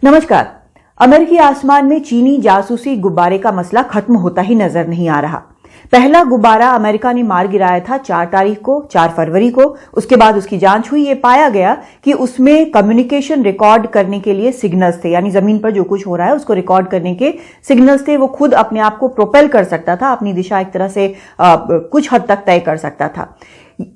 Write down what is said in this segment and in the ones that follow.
नमस्कार। अमेरिकी आसमान में चीनी जासूसी गुब्बारे का मसला खत्म होता ही नजर नहीं आ रहा। पहला गुब्बारा अमेरिका ने मार गिराया था 4 फरवरी को। उसके बाद उसकी जांच हुई। ये पाया गया कि उसमें कम्युनिकेशन रिकॉर्ड करने के लिए सिग्नल्स थे, यानी जमीन पर जो कुछ हो रहा है उसको रिकॉर्ड करने के सिग्नल्स थे। वो खुद अपने आप को प्रोपेल कर सकता था, अपनी दिशा एक तरह से कुछ हद तक तय कर सकता था।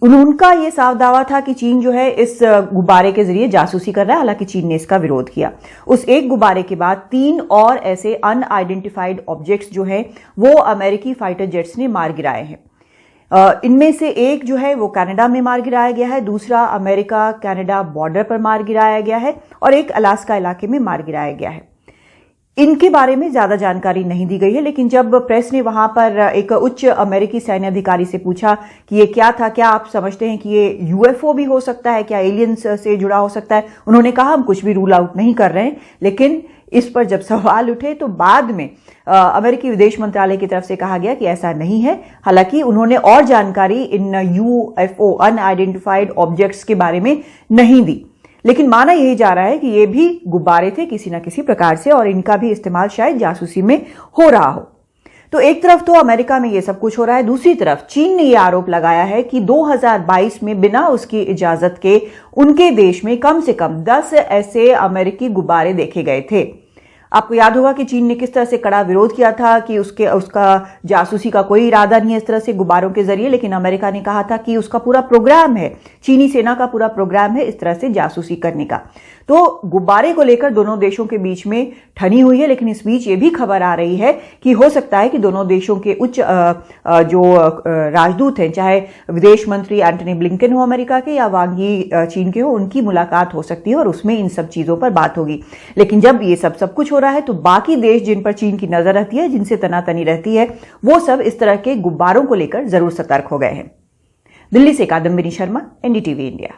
उनका ये साफ दावा था कि चीन जो है इस गुब्बारे के जरिए जासूसी कर रहा है। हालांकि चीन ने इसका विरोध किया। उस एक गुब्बारे के बाद 3 और ऐसे अनआइडेंटिफाइड ऑब्जेक्ट्स जो हैं वो अमेरिकी फाइटर जेट्स ने मार गिराए हैं। इनमें से एक जो है वो कनाडा में मार गिराया गया है, दूसरा अमेरिका कनाडा बॉर्डर पर मार गिराया गया है और एक अलास्का इलाके में मार गिराया गया है। इनके बारे में ज्यादा जानकारी नहीं दी गई है, लेकिन जब प्रेस ने वहां पर एक उच्च अमेरिकी सैन्य अधिकारी से पूछा कि ये क्या था, क्या आप समझते हैं कि ये यूएफओ भी हो सकता है, क्या एलियंस से जुड़ा हो सकता है, उन्होंने कहा हम कुछ भी रूल आउट नहीं कर रहे हैं। लेकिन इस पर जब सवाल उठे तो बाद में अमेरिकी विदेश मंत्रालय की तरफ से कहा गया कि ऐसा नहीं है। हालांकि उन्होंने और जानकारी इन यूएफओ अनआइडेंटिफाइड ऑब्जेक्ट्स के बारे में नहीं दी, लेकिन माना यही जा रहा है कि ये भी गुब्बारे थे किसी न किसी प्रकार से और इनका भी इस्तेमाल शायद जासूसी में हो रहा हो। तो एक तरफ तो अमेरिका में ये सब कुछ हो रहा है, दूसरी तरफ चीन ने यह आरोप लगाया है कि 2022 में बिना उसकी इजाजत के उनके देश में कम से कम 10 ऐसे अमेरिकी गुब्बारे देखे गए थे। आपको याद होगा कि चीन ने किस तरह से कड़ा विरोध किया था कि उसका जासूसी का कोई इरादा नहीं है इस तरह से गुब्बारों के जरिए, लेकिन अमेरिका ने कहा था कि उसका पूरा प्रोग्राम है, चीनी सेना का पूरा प्रोग्राम है इस तरह से जासूसी करने का। तो गुब्बारे को लेकर दोनों देशों के बीच में ठनी हुई है, लेकिन इस बीच ये भी खबर आ रही है कि हो सकता है कि दोनों देशों के उच्च जो राजदूत हैं, चाहे विदेश मंत्री एंटनी ब्लिंकन हो अमेरिका के या वांग यी चीन के हो, उनकी मुलाकात हो सकती है और उसमें इन सब चीजों पर बात होगी। लेकिन जब ये सब कुछ हो रहा है तो बाकी देश जिन पर चीन की नजर रहती है, जिनसे तनातनी रहती है, वो सब इस तरह के गुब्बारों को लेकर जरूर सतर्क हो गए हैं। दिल्ली से कादम्बिनी शर्मा, एनडीटीवी इंडिया।